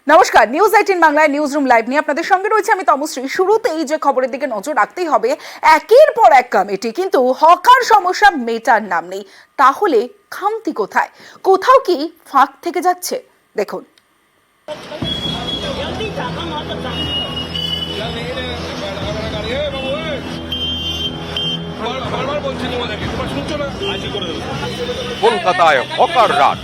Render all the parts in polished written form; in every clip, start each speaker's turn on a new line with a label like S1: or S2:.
S1: নমস্কার, নিউজ 18 বাংলায় news room live নিয়ে আপনাদের সঙ্গে রয়েছে আমি তমশ্রী। শুরুতেই যে খবরের দিকে নজর রাখতেই হবে, একের পর এক কমিটি, কিন্তু হকার সমস্যা মেটার নাম নেই। তাহলে খামতি কোথায়? কোথাও কি ফাঁক থেকে যাচ্ছে? দেখুন।
S2: কলকাতায় হকার রাজ।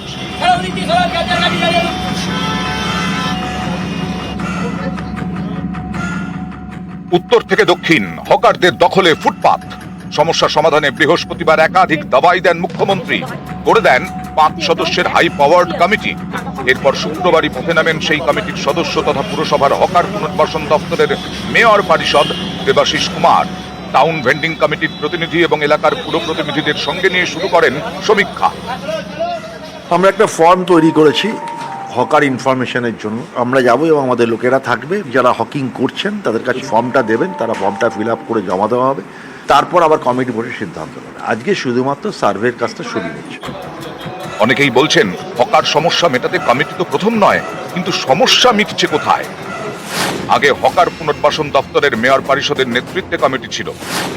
S2: উত্তর থেকে দক্ষিণ হকারদের দখলে ফুটপাত। সমস্যা সমাধানে বৃহস্পতিবার একাধিক দাবাই দেন মুখ্যমন্ত্রী, করে দেন 5 সদস্যের হাই পাওয়ার্ড কমিটি। এরপর শুক্রবারই পথে নামেন সেই কমিটির সদস্য তথা পুরসভার হকার পুনর্বাসন দপ্তরের মেয়র পরিষদ দেবাশিস কুমার। টাউন ভেন্ডিং কমিটির প্রতিনিধি এবং এলাকার পুর প্রতিনিধিদের সঙ্গে নিয়ে শুরু করেন সমীক্ষা।
S3: আমরা একটা ফর্ম তৈরি করেছি হকার ইনফরমেশনের জন্য। আমরা যাব এবং আমাদের লোকেরা থাকবে, যারা হকিং করছেন তাদের কাছে ফর্মটা দেবেন, তারা ফর্মটা ফিল আপ করে জমা দেওয়া হবে। তারপর আবার কমিটি বসে সিদ্ধান্ত নেবে। আজকে শুধুমাত্র সার্ভের কাজটা শুরু হচ্ছে।
S2: অনেকেই বলছেন হকার সমস্যা মেটাতে কমিটি তো প্রথম নয়, কিন্তু সমস্যা মিটছে কোথায়? আগে হকার পুনর্বাসন দপ্তরের মেয়র পরিষদের নেতৃত্বে কমিটি ছিল।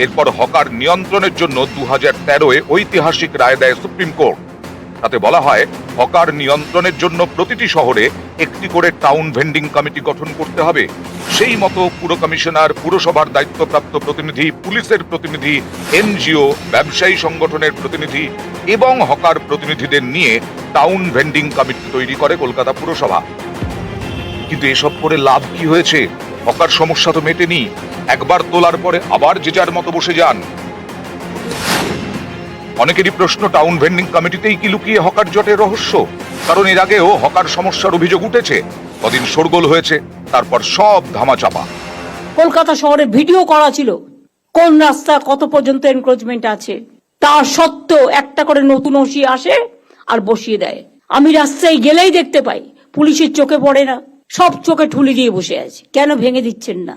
S2: এরপর হকার নিয়ন্ত্রণের জন্য 2013-এ ঐতিহাসিক রায় দেয় সুপ্রিম কোর্ট। তাতে বলা হয় হকার নিয়ন্ত্রণের জন্য প্রতিটি শহরে একটি করে টাউন ভেন্ডিং কমিটি গঠন করতে হবে। সেই মতো পুর কমিশনার, পুরসভার দায়িত্বপ্রাপ্ত প্রতিনিধি, পুলিশের প্রতিনিধি, এনজিও, ব্যবসায়ী সংগঠনের প্রতিনিধি এবং হকার প্রতিনিধিদের নিয়ে টাউন ভেন্ডিং কমিটি তৈরি করে কলকাতা পুরসভা। কিন্তু এসব করে লাভ কি হয়েছে? হকার সমস্যা তো মেটেনি। একবার তোলার পরে আবার যে যার মতো বসে যান। অনেকেরই প্রশ্ন, টাউন ভেন্ডিং কমিটিতেই কি লুকিয়ে হকার জটের রহস্য? কারণ এর আগেও হকার সমস্যার অভিযোগ উঠেছে, কদিন শোরগোল হয়েছে, তারপর সব ধামাচাপা।
S4: কলকাতা শহরে ভিডিও করা ছিল কোন রাস্তা কত পর্যন্ত এনক্রোচমেন্ট আছে, তা সত্ত্বেও একটা করে নতুন ওসি আসে আর বসিয়ে দেয়। আমি রাস্তায় গেলেই দেখতে পাই, পুলিশের চোখে পড়ে না, সব চোখে ঠুলি দিয়ে বসে আছে। কেন ভেঙে দিচ্ছেন না?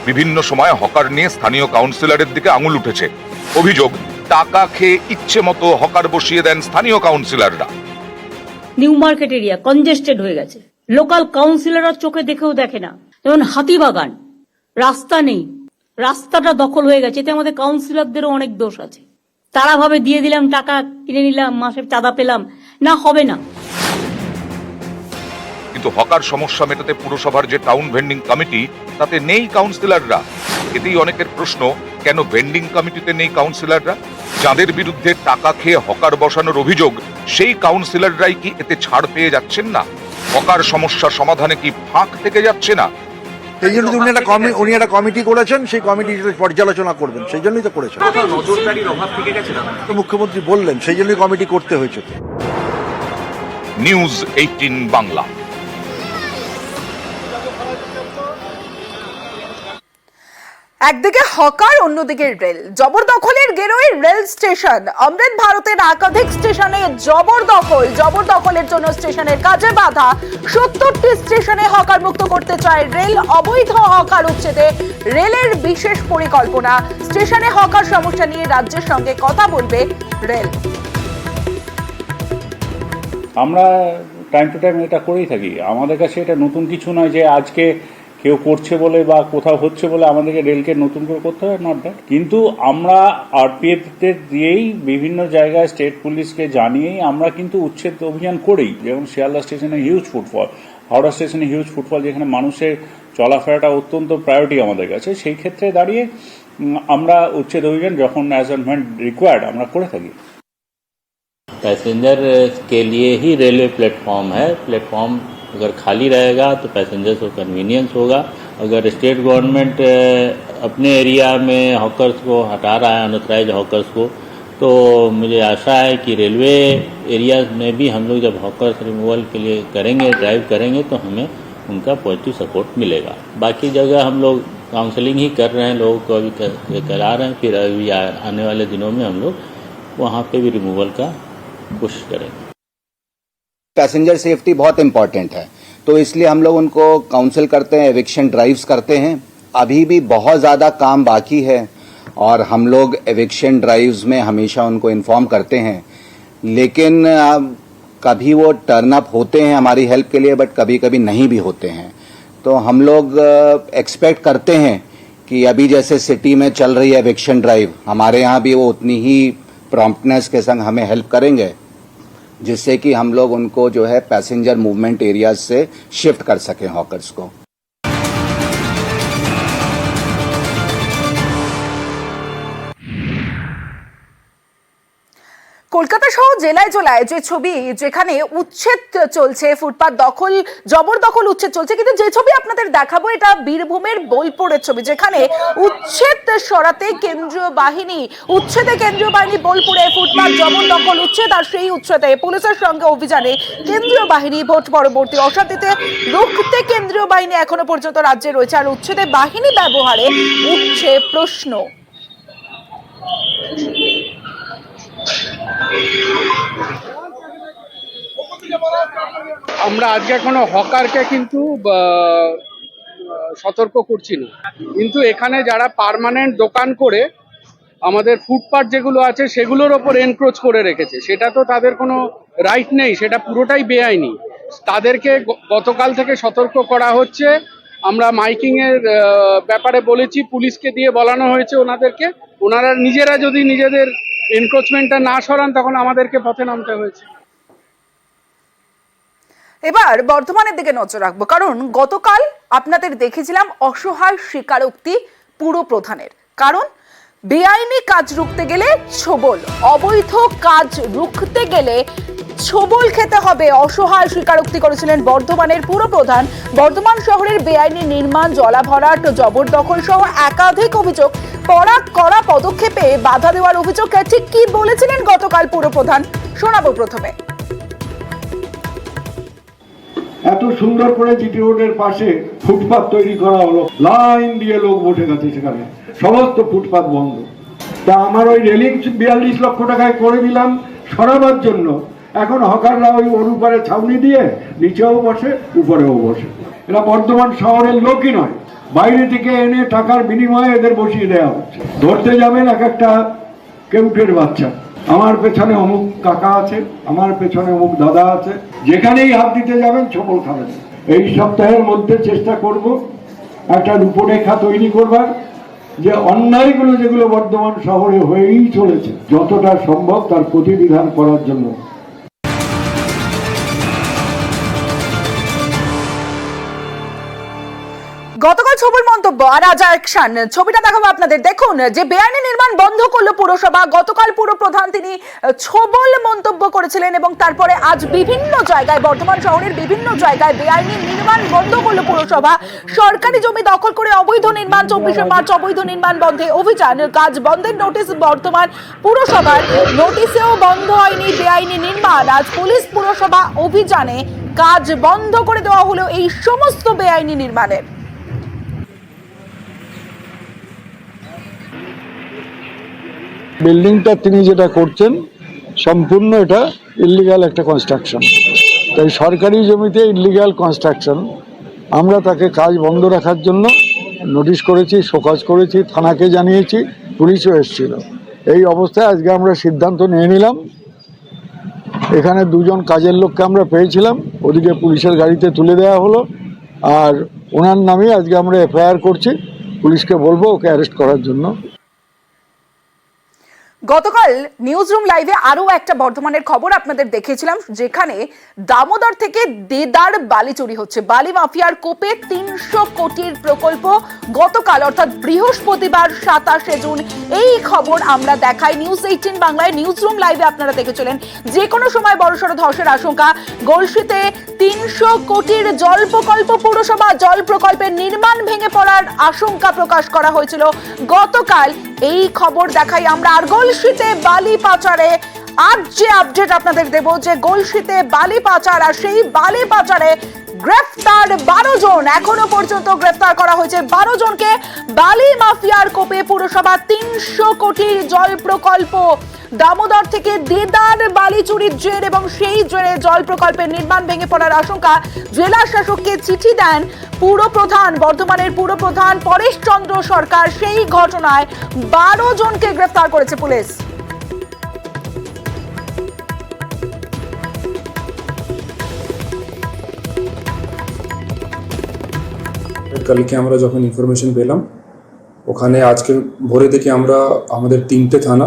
S2: বিভিন্ন সময় হকার নিয়ে স্থানীয় কাউন্সিলরের দিকে আঙুল উঠেছে। অভিযোগ, টাকা খেয়ে ইচ্ছে মতো হকার বসিয়ে দেন স্থানীয় কাউন্সিলররা।
S4: নিউ মার্কেট এরিয়া কনজেস্টেড হয়ে গেছে, লোকাল কাউন্সিলররা চোখে দেখেও দেখে না। যেমন হাতিবাগান, রাস্তা নেই, রাস্তাটা দখল হয়ে গেছে। এতে আমাদের কাউন্সিলরদেরও অনেক দোষ আছে। তারা ভাবে দিয়ে দিলাম, টাকা কিনে নিলাম, মাসের চাঁদা পেলাম, না হবে না।
S2: কিন্তু হকার সমস্যা মেটাতে পুরসভার যে টাউন ভেন্ডিং কমিটি, তাতে নেই কাউন্সিলররা। এতেই অনেকের প্রশ্ন, কেন ভেন্ডিং কমিটিতে নেই কাউন্সিলররা? যাদের বিরুদ্ধে টাকা খেয়ে হকার বসানোর অভিযোগ, সেই কাউন্সিলররাই কি এতে ছাড় পেয়ে যাচ্ছেন না? হকার সমস্যা সমাধানে কি ফাঁক থেকে যাচ্ছে না?
S3: সেই জন্য উনি একটা কমিটি করেছেন, সেই কমিটি পর্যালোচনা করবেন, সেই জন্যই তো করেছেন। মুখ্যমন্ত্রী বললেন, সেই জন্যই কমিটি করতে হয়েছে।
S2: নিউজ 18 বাংলা।
S1: একদিকে হকার, অন্যদিকে রেল। জবরদখলের গেরোয় রেল স্টেশন। অমৃত ভারতের একাধিক স্টেশনে জবরদখলের জন্য স্টেশনের কাজে বাধা। 70টি স্টেশনে হকার মুক্ত করতে চায় রেল। অবৈধ হকার উচ্ছেদে রেলের বিশেষ পরিকল্পনা। স্টেশনে হকার সমস্যা নিয়ে রাজ্যের সঙ্গে কথা বলবে রেল।
S5: আমরা টাইম টু টাইম এটা করেই থাকি। আমাদের কাছে এটা নতুন কিছু নয় যে আজকে কেউ করছে বলে বা কোথাও হচ্ছে বলে আমাদেরকে রেলকে নতুন করে করতে হবে, নট দ্যাট। কিন্তু আমরা আরপিএফদের দিয়েই বিভিন্ন জায়গায় স্টেট পুলিশকে জানিয়েই আমরা কিন্তু উচ্ছেদ অভিযান করেই। যেমন শিয়ালদা স্টেশনে হিউজ ফুটফল, হাওড়া স্টেশনে হিউজ ফুটফল, যেখানে মানুষের চলাফেরাটা অত্যন্ত প্রায়োরিটি আমাদের কাছে। সেই ক্ষেত্রে দাঁড়িয়ে আমরা উচ্ছেদ অভিযান যখন অ্যাজ অ্যান্ড হোয়েন রিকোয়ার্ড আমরা করে থাকি।
S6: पैसेंजर के लिए ही रेलवे प्लेटफॉर्म है। प्लेटफॉर्म अगर खाली रहेगा तो पैसेंजर्स को कन्वीनियंस होगा। अगर स्टेट गवर्नमेंट अपने एरिया में हॉकर्स को हटा रहा है, अनऑथराइज हॉकर्स को, तो मुझे आशा है कि रेलवे एरिया में भी हम लोग जब हॉकर्स रिमूवल के लिए करेंगे, ड्राइव करेंगे, तो हमें उनका पॉजिटिव सपोर्ट मिलेगा। बाकी जगह हम लोग काउंसलिंग ही कर रहे हैं, लोगों को अभी करा रहे हैं। फिर अभी आने वाले दिनों में हम लोग वहाँ पे भी रिमूवल का कोशिश करेंगे।
S7: पैसेंजर सेफ्टी बहुत इम्पोर्टेंट है, तो इसलिए हम लोग उनको काउंसिल करते हैं, एविक्शन ड्राइव्स करते हैं। अभी भी बहुत ज़्यादा काम बाकी है और हम लोग एविक्शन ड्राइव्स में हमेशा उनको इन्फॉर्म करते हैं, लेकिन कभी वो टर्न अप होते हैं हमारी हेल्प के लिए, बट कभी कभी नहीं भी होते हैं। तो हम लोग एक्सपेक्ट करते हैं कि अभी जैसे सिटी में चल रही है एविक्शन ड्राइव, हमारे यहाँ भी वो उतनी ही प्रॉम्प्टनेस के संग हमें हेल्प करेंगे, जिससे कि हम लोग उनको जो है पैसेंजर मूवमेंट एरियाज से शिफ्ट कर सकें हॉकर्स को।
S1: কলকাতা সহ জেলায় জেলায় যে ছবি যেখানে উচ্ছেদ চলছে, ফুটপাত দখল জবরদখল উচ্ছেদ চলছে, কিন্তু যে ছবি আপনাদের দেখাবো এটা বীরভূমের বোলপুরের ছবি, যেখানে উচ্ছেদ সরাতে কেন্দ্রীয় বাহিনী বোলপুরে ফুটপাত জবরদখল উচ্ছেদ, আর সেই উচ্ছেদে পুলিশের সঙ্গে অভিযানে কেন্দ্রীয় বাহিনী। ভোট পরবর্তী অশান্তিতে রুখতে কেন্দ্রীয় বাহিনী এখনো পর্যন্ত রাজ্যে রয়েছে, আর উচ্ছেদে বাহিনী ব্যবহারে উঠছে প্রশ্ন।
S8: আমরা আজকে কোনো হকারকে কিন্তু সতর্ক করছি না, কিন্তু এখানে যারা পার্মানেন্ট দোকান করে আমাদের ফুটপাথ যেগুলো আছে সেগুলোর ওপর এনক্রোচ করে রেখেছে, সেটা তো তাদের কোনো রাইট নেই, সেটা পুরোটাই বেআইনি। তাদেরকে গতকাল থেকে সতর্ক করা হচ্ছে। আমরা মাইকিং এর ব্যাপারে বলেছি, পুলিশকে দিয়ে বলানো হয়েছে ওনাদেরকে, ওনারা নিজেরা যদি নিজেদের এনক্রোচমেন্টটা না সরান তখন আমাদেরকে পথে নামতে হয়েছে।
S1: এবার বর্ধমানের দিকে নজর রাখবো, কারণ গতকাল আপনাদের দেখেছিলাম অসহায় স্বীকারোক্তি পুর প্রধানের। কারণ বেআইনি কাজ রুখতে গেলে ছোবল, অবৈধ কাজ রুখতে গেলে ছোবল খেতে হবে, অসহায় স্বীকারোক্তি করেছিলেন বর্ধমানের পুর প্রধান। বর্ধমান শহরের বেআইনি নির্মাণ, জলাভরাট, জবরদখল সহ একাধিক অভিযোগ, কড়া পদক্ষেপে বাধা দেওয়ার অভিযোগ। ঠিক কি বলেছিলেন গতকাল পুর প্রধান শোনাবো প্রথমে।
S9: এত সুন্দর করে জিটি রোডের পাশে ফুটপাত তৈরি করা হলো, লাইন দিয়ে লোক বসে গেছে, সেখানে সমস্ত ফুটপাত বন্ধ। তা আমার ওই রেলিং 42 লক্ষ টাকায় করে দিলাম সরাবার জন্য। এখন হকাররা ওই অনুপারে ছাউনি দিয়ে নিচেও বসে উপরেও বসে। এরা বর্ধমান শহরের লোকই নয়, বাইরে থেকে এনে টাকার বিনিময়ে এদের বসিয়ে দেওয়া হচ্ছে। ধরতে যাবেন এক একটা কেউটের বাচ্চা, আমার পেছনে অমুক কাকা আছে, আমার পেছনে অমুক দাদা আছে, যেখানেই হাত দিতে যাবেন ছোবল খাবেন। এই সপ্তাহের মধ্যে চেষ্টা করব একটা রূপরেখা তৈরি করবার, যে অন্যায়গুলো যেগুলো বর্ধমান শহরে হয়েই চলেছে যতটা সম্ভব তার প্রতিবিধান করার জন্য।
S1: গতকাল ছবির মন্তব্য আর আজ অ্যাকশন, ছবিটা দেখাবো আপনাদের। দেখুন, যে বেআইনি নির্মাণ বন্ধ করলো পুরসভা, গতকাল পুর প্রধান তিনি ছবল মন্তব্য করেছিলেন, এবং তারপরে আজ বিভিন্ন জায়গায়, বর্ধমান শহরের বিভিন্ন জায়গায় বেআইনি নির্মাণ বন্ধ করলো পুরসভা। সরকারি জমি দখল করে অবৈধ নির্মাণ, 24শে মার্চ অবৈধ নির্মাণ বন্ধে অভিযান, কাজ বন্ধের নোটিশ বর্ধমান পুরসভার, নোটিশেও বন্ধ হয়নি বেআইনি নির্মাণ। আজ পুলিশ পুরসভা অভিযানে কাজ বন্ধ করে দেওয়া হলো এই সমস্ত বেআইনি নির্মাণের।
S10: বিল্ডিংটা তিনি যেটা করছেন সম্পূর্ণ এটা ইল্লিগাল একটা কনস্ট্রাকশন, তাই সরকারি জমিতে ইল্লিগাল কনস্ট্রাকশন আমরা তাকে কাজ বন্ধ রাখার জন্য নোটিশ করেছি, শোকজ করেছি, থানাকে জানিয়েছি, পুলিশও এসেছিল। এই অবস্থায় আজকে আমরা সিদ্ধান্ত নিয়ে নিলাম, এখানে দুজন কাজের লোককে আমরা পেয়েছিলাম, ওদিকে পুলিশের গাড়িতে তুলে দেওয়া হলো, আর ওনার নামে আজকে আমরা এফআইআর করছি, পুলিশকে বলবো ওকে অ্যারেস্ট করার জন্য।
S1: গতকাল নিউজ রুম লাইভে আরো একটা বর্ধমানের খবর আপনাদের দেখিয়েছিলাম, যেখানে দামোদর থেকে দেদার বালি চুরি হচ্ছে। বালি মাফিয়ার কোপে 300 কোটির প্রকল্প গতকাল অর্থাৎ বৃহস্পতিবার 27শে জুন এই খবর আমরা দেখাই নিউজ 18 বাংলায়। নিউজ রুম লাইভে আপনারা দেখেছিলেন যে কোনো সময় বড়সড় ধসের আশঙ্কা। গলসিতে 300 কোটির জল প্রকল্প, পুরসভা জল প্রকল্পের নির্মাণ ভেঙে পড়ার আশঙ্কা প্রকাশ করা হয়েছিল গতকাল। এই খবর দেখাই আমরা। আর গলসিতে বালি পাচারে আজ যে আপডেট আপনাদের দেব, যে গলসিতে বালি পাচার, আর সেই বালি পাচারে গ্রেফতার 12 জন, এখনো পর্যন্ত গ্রেফতার করা হয়েছে 12 জনকে। বালি মাফিয়ার কোপে পুরসভা 300 কোটির জল প্রকল্প, দামোদর থেকে দেদার বালি চুরির জের, এবং সেই জেরে জল প্রকল্পের নির্মাণ ভেঙে পড়ার আশঙ্কা। জেলা শাসককে চিঠি দেন পুর প্রধান, বর্ধমানের পুর প্রধান পরেশ চন্দ্র সরকার। সেই ঘটনায় 12 জনকে গ্রেফতার করেছে পুলিশ।
S11: কালকে আমরা যখন ইনফরমেশন পেলাম, ওখানে আজকে ভোরে থেকে আমরা আমাদের 3টে থানা,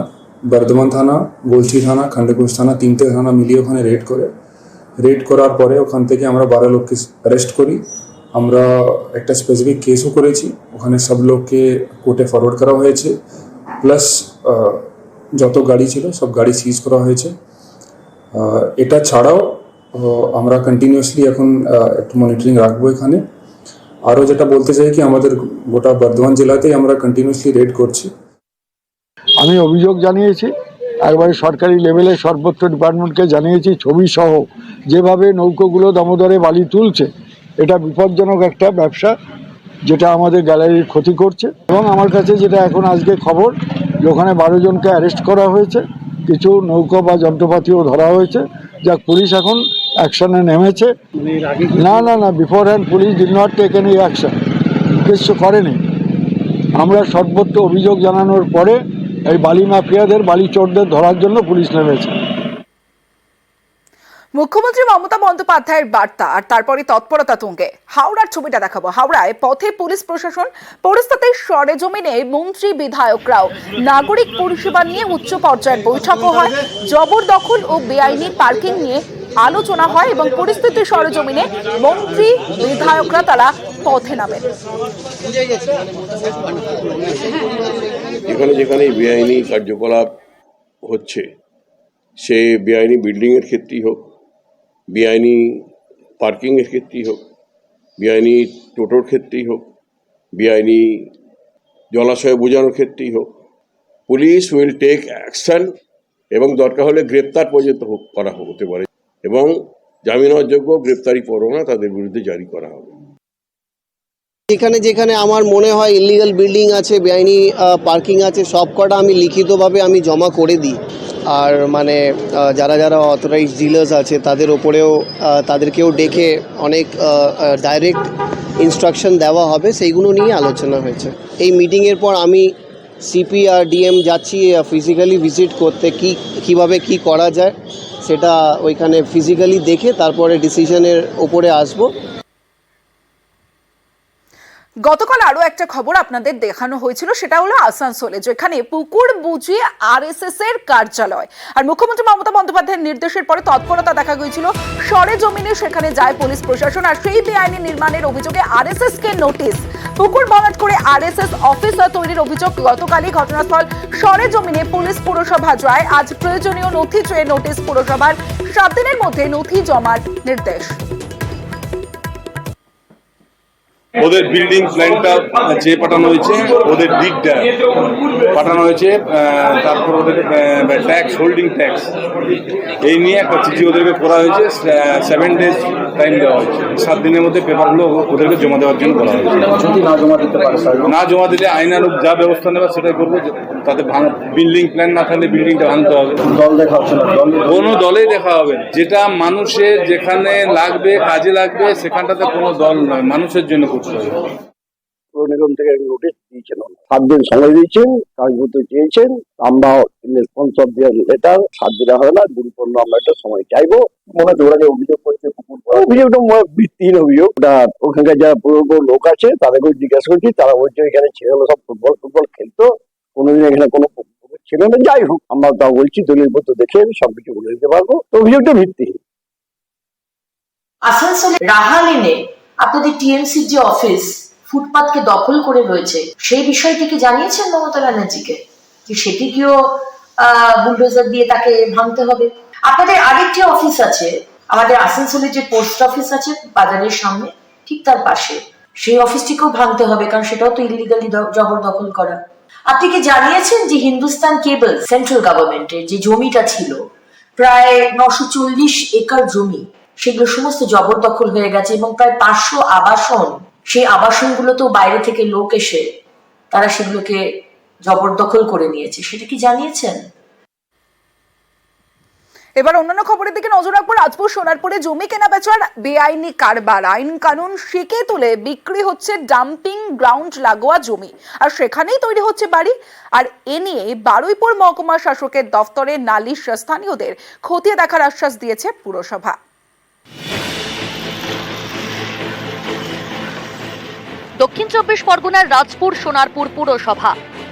S11: বর্ধমান থানা, গলসি থানা, খন্ডকোষ থানা, 3টে থানা মিলিয়ে ওখানে রেড করার পরে ওখান থেকে আমরা 12 লোককে অ্যারেস্ট করি। আমরা একটা স্পেসিফিক কেসও করেছি, ওখানে সব লোককে কোর্টে ফরওয়ার্ড করা হয়েছে, প্লাস যত গাড়ি ছিল সব গাড়ি সিজ করা হয়েছে। এটা ছাড়াও আমরা কন্টিনিউয়াসলি এখন একটু মনিটরিং রাখবো এখানে। আরও যেটা বলতে চাই কি আমাদের গোটা বর্ধমান জেলাতেই আমরা কন্টিনিউয়াসলি রেড করছি।
S10: আমি অভিযোগ জানিয়েছি, একবারে সরকারি লেভেলে সর্বত্র ডিপার্টমেন্টকে জানিয়েছি, ছবি সহ যেভাবে নৌকোগুলো দামোদরে বালি তুলছে, এটা বিপজ্জনক একটা ব্যবসা, যেটা আমাদের গ্যালারির ক্ষতি করছে। এবং আমার কাছে যেটা এখন আজকে খবর, যে ওখানে 12 জনকে অ্যারেস্ট করা হয়েছে, কিছু নৌকো বা যন্ত্রপাতিও ধরা হয়েছে, যা পুলিশ এখন অ্যাকশনে নেমেছে। না, beforehand police did not take any action, কিছু করেনি। আমরা সর্বত্র অভিযোগ জানানোর পরে এই বালি মাফিয়াদের, বালি চোরদের ধরার জন্য পুলিশ নেমেছে।
S1: মুখ্যমন্ত্রী মমতা বন্দ্যোপাধ্যায়ের বার্তা আর তারপরে তৎপরতা তুঙ্গে। হাওড়ার ছবিটা দেখাবো। হাওড়ায় পথে পুলিশ প্রশাসন, পরিস্থিতির সরেজমিনে মন্ত্রী বিধায়করাও। নাগরিক পরিষেবা নিয়ে উচ্চ পর্যায়ের বৈঠকও হয়। জবরদখল ও বেআইনি পার্কিং নিয়ে আলোচনা হয় এবং পরিস্থিতির সরেজমিনে মন্ত্রী বিধায়করা তারা পথে নামেন।
S12: যেখানে যেখানে বেআইনি কার্যকলাপ হচ্ছে, সে বেআইনি বিল্ডিংয়ের ক্ষেত্রেই হোক, বেআইনি পার্কিংয়ের ক্ষেত্রেই হোক, বেআইনি টোটোর ক্ষেত্রেই হোক, বেআইনি জলাশয়ে বোঝানোর ক্ষেত্রেই হোক, পুলিশ উইল টেক অ্যাকশন এবং দরকার হলে গ্রেপ্তার পর্যন্ত করা হতে পারে এবং জামিন অযোগ্য গ্রেপ্তারি পরোয়ানা তাদের বিরুদ্ধে জারি করা হবে।
S13: যেখানে যেখানে আমার মনে হয় ইলিগাল বিল্ডিং আছে, বেআইনি পার্কিং আছে, সব কটা আমি লিখিতভাবে আমি জমা করে দিই। আর মানে যারা যারা অথরাইজড ডিলার্স আছে তাদের ওপরেও তাদেরকেও ডেকে অনেক ডাইরেক্ট ইনস্ট্রাকশন দেওয়া হবে, সেইগুলো নিয়ে আলোচনা হয়েছে। এই মিটিংয়ের পর আমি সিপি আর ডিএম যাচ্ছি ফিজিক্যালি ভিজিট করতে, কীভাবে কি করা যায় সেটা ওইখানে ফিজিক্যালি দেখে তারপরে ডিসিশনের ওপরে আসবো।
S1: গতকাল আরো একটা খবর আপনাদের দেখানো হয়েছিল, সেটা হলো আসানসোলে, যেখানে পুকুর বুঝিয়ে আরএসএস এর কার্যালয়। আর মুখ্যমন্ত্রী মমতা বন্দ্যোপাধ্যায়ের নির্দেশের পরে তৎপরতা দেখা গিয়েছিল, সরেজমিনে সেখানে যায় পুলিশ প্রশাসন। আর সেই বেআইনি নির্মাণের অভিযোগে আরএসএস কে নোটিশ, পুকুর ভরাট করে আরএসএস অফিস তৈরির অভিযোগ। গতকালই ঘটনাস্থল সরেজমিনে পুলিশ পুরসভা যায়। আজ প্রয়োজনীয় নথি চেয়ে নোটিশ পুরসভার, 7 দিনের মধ্যে নথি জমার নির্দেশ।
S14: ওদের বিল্ডিং প্ল্যানটা যে পাঠানো হয়েছে, ওদের ডিডটা পাঠানো হয়েছে, তারপর ওদের ট্যাক্স, হোল্ডিং ট্যাক্স, এই নিয়ে একটা চিঠি ওদেরকে করা হয়েছে। 7 days টাইম দেওয়া হয়েছে। 7 দিনের মধ্যে পেপারগুলো ওদেরকে জমা দেওয়ার জন্য বলা হয়েছে। যদি না জমা দিতে পারে, না জমা দিলে আইনানুগ যা ব্যবস্থা নেবে সেটাই করবো। তাতে বিল্ডিং প্ল্যান না থাকলে বিল্ডিংটা ভাঙতে হবে। দল দেখা হচ্ছে না, কোনো দলেই দেখা হবে না। যেটা মানুষের যেখানে লাগবে, কাজে লাগবে, সেখানটাতে কোনো দল নয়, মানুষের জন্য করতে হবে।
S15: পুর নিগম থেকে নোটিশ দিয়েছেন, 7 দিন সময় দিয়েছেন, কাগজপত্র চেয়েছেন। আমরা রেসপন্স অফ দেওয়ার লেটার 7 দিনে হবে না, দিনপূর্ণ আমরা একটা সময় চাইবো। মনে হচ্ছে ওরা যে অভিযোগ করছে, অভিযোগটা ভিত্তিহীন অভিযোগ। ওটা ওখানকার যারা পুরো লোক আছে তাদেরকেও জিজ্ঞাসা করছি, তারা বলছে এখানে ছেলেগুলো সব ফুটবল খেলতো, কোনোদিন এখানে কোনো ছিল না। যাই হোক, আমরা তা বলছি, দলিল পত্র দেখে সবকিছু বলে দিতে পারবো। তো অভিযোগটা ভিত্তিহীন।
S16: আসানসোলে রাহালেনে আপনাদের টিএমসির যে অফিস ফুটপাতকে দখল করে রয়েছে, সেই বিষয়টি কি জানিয়েছেন মমতা ব্যানার্জিকে যে সেটিকেও বুলডোজার দিয়ে তাকে ভাঙতে হবে? আপনাদের আরেকটি অফিস আছে, আমাদের আসানসোলে যে পোস্ট অফিস আছে বাজারের সামনে, ঠিক তার পাশে, সেই অফিসটিকেও ভাঙতে হবে, কারণ সেটাও তো ইলিগালি জবরদখল করা। আপনি কি জানিয়েছেন যে হিন্দুস্তান কেবল সেন্ট্রাল গভর্নমেন্টের যে জমিটা ছিল, প্রায় 940 একর জমি, সেগুলো সমস্ত জবরদখল হয়ে গেছে এবং প্রায় 500 আবাসন, সেই আবাসনগুলো তো বাইরে থেকে লোক এসে তারা সেগুলোকে জবরদখল করে নিয়েছে, সেটা কি জানিয়েছেন?
S1: এবার অন্যান্য খবরের দিকে নজর রাখবো। রাজপুর সোনারপুরে জমি কেনা বেচার বেআইনি কারবার, আইন কানুন শিখে তুলে বিক্রি হচ্ছে ডাম্পিং গ্রাউন্ড লাগোয়া জমি, আর সেখানেই তৈরি হচ্ছে বাড়ি। আর এ নিয়ে বারুইপুর মহকুমা শাসকের দফতরে নালিশ, স্থানীয়দের খতিয়ে দেখার আশ্বাস দিয়েছে পুরসভা।
S17: দক্ষিণ 24 পরগনার রাজপুর সোনারপুর পুরসভা।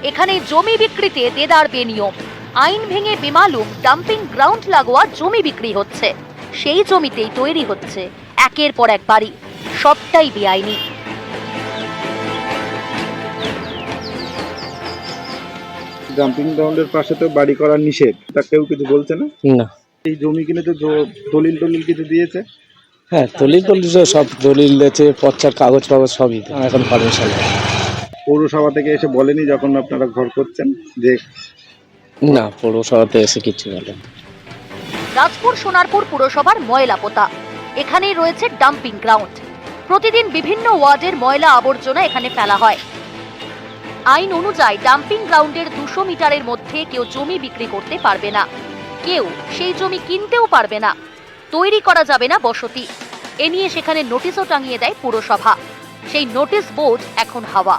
S17: এখানে জমি বিক্রিতে দেদার বেনিয়ম। আইন ভেঙে বেমালুম ডাম্পিং গ্রাউন্ড লাগোয়া জমি বিক্রি হচ্ছে। সেই জমিতেই তৈরি হচ্ছে একের পর এক বাড়ি, সবটাই বেআইনি।
S18: ডাম্পিং গ্রাউন্ডের পাশে তো বাড়ি করা নিষেধ, তা কেউ কিছু বলছে না?
S19: না।
S18: এই জমি কিনে তো দলিল কিছু দিয়েছে?
S19: হ্যাঁ, দলিল সব দলিল দিয়েছে, পচ্চার কাগজ সবই এখন পারমিশন।
S18: পৌরসভা থেকে এসে বলেনি যখন আপনারা ঘর করছেন যে?
S19: না, পৌরসভাতে এসে কিছু বলেন।
S17: রাজপুর সোনারপুর পুরসভার ময়লা পোতা, এখানেই রয়েছে ডাম্পিং গ্রাউন্ড। প্রতিদিন বিভিন্ন ওয়ার্ডের ময়লা আবর্জনা এখানে ফেলা হয়। আইন অনুযায়ী ডাম্পিং গ্রাউন্ডের 200 মিটারের মধ্যে কেউ জমি বিক্রি করতে পারবে না, কেউ সেই জমি কিনতেও পারবে না, তৈরি করা যাবে না বসতি। এ নিয়ে সেখানে নোটিশও টাঙিয়ে দেয় পুরসভা। সেই নোটিশ বোর্ড এখন হাওয়া।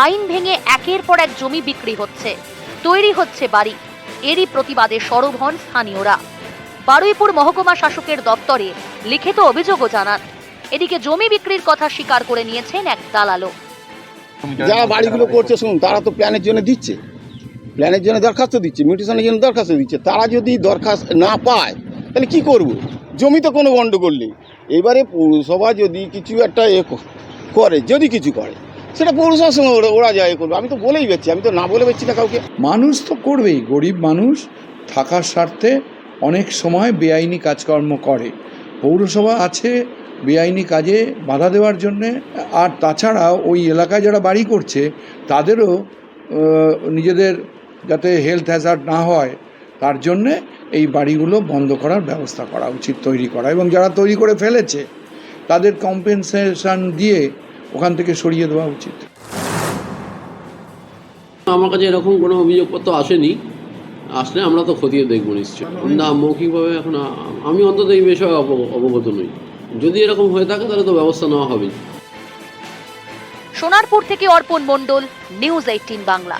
S17: আইন ভেঙে একের পর এক জমি বিক্রি হচ্ছে, তৈরি হচ্ছে বাড়ি। এরই প্রতিবাদে সরব হন স্থানীয়রা। বারুইপুর মহকুমা শাসকের দপ্তরে লিখিত অভিযোগও জানান। এদিকে জমি বিক্রির কথা স্বীকার করে নিয়েছেন এক দালালও।
S20: যারা বাড়িগুলো করছে শুনুন, তারা তো প্ল্যানের জন্য দিচ্ছে, প্ল্যানের জন্য দরখাস্ত দিচ্ছে, মিউটেশনের জন্য দরখাস্ত দিচ্ছে। তারা যদি দরখাস্ত না পায় তাহলে কি করব? জমি তো কোনো গন্ডগোল নেই। এবারে পৌরসভা যদি কিছু একটা করে, যদি কিছু করে, সেটা পৌরসভার সঙ্গে ওরা যায় করবে। আমি তো বলেই বেচছি, আমি তো না বলে বেচছি না কাউকে।
S21: মানুষ তো করবেই, গরিব মানুষ থাকার স্বার্থে অনেক সময় বেআইনি কাজকর্ম করে। পৌরসভা আছে বেআইনি কাজে বাধা দেওয়ার জন্যে। আর তাছাড়া ওই এলাকায় যারা বাড়ি করছে তাদেরও নিজেদের যাতে হেলথ হ্যাজার্ড না হয় তার জন্যে এই বাড়িগুলো বন্ধ করার ব্যবস্থা করা উচিত, তৈরি করা। এবং যারা তৈরি করে ফেলেছে তাদের কম্পেনসেশন দিয়ে ওখান থেকে সরিয়ে দেওয়া উচিত।
S22: আমার কাছে এরকম কোনো অভিযোগপত্র আসেনি, আসলে আমরা তো খতিয়ে দেখবো নিশ্চয়। না, মৌখিকভাবে এখন আমি অন্তত এই বিষয়ে অবগত নই। যদি এরকম হয়ে থাকে তাহলে তো ব্যবস্থা নেওয়া হবে।
S17: সোনারপুর থেকে অর্পণ মণ্ডল, নিউজ 18 বাংলা।